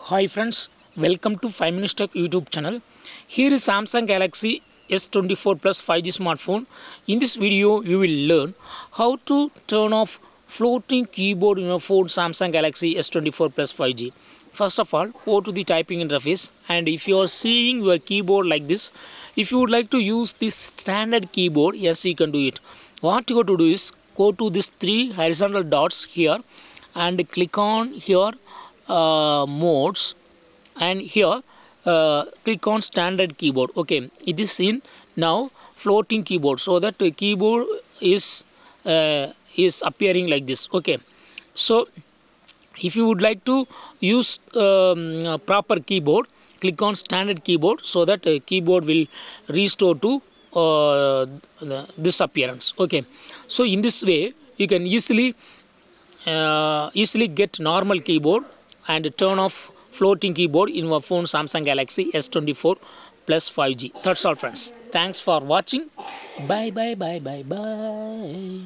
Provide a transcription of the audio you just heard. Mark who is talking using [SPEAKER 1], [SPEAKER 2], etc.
[SPEAKER 1] Hi friends, welcome to 5 Minutes Tech YouTube channel. Here is Samsung Galaxy S24 Plus 5G smartphone. In this video, you will learn how to turn off floating keyboard in your phone Samsung Galaxy S24 Plus 5G. First of all, go to the typing interface, and if you are seeing your keyboard like this, if you would like to use this standard keyboard, yes, you can do it. What you got to do is go to these three horizontal dots here and click on here modes, and here click on standard keyboard. Okay, it is in now floating keyboard, so that the keyboard is appearing like this. Okay, so if you would like to use proper keyboard, click on standard keyboard, so that keyboard will restore to this appearance. Okay, so in this way you can easily get normal keyboard and turn off floating keyboard in your phone Samsung Galaxy S24 Plus 5G. That's all friends. Thanks for watching. Bye bye bye bye bye.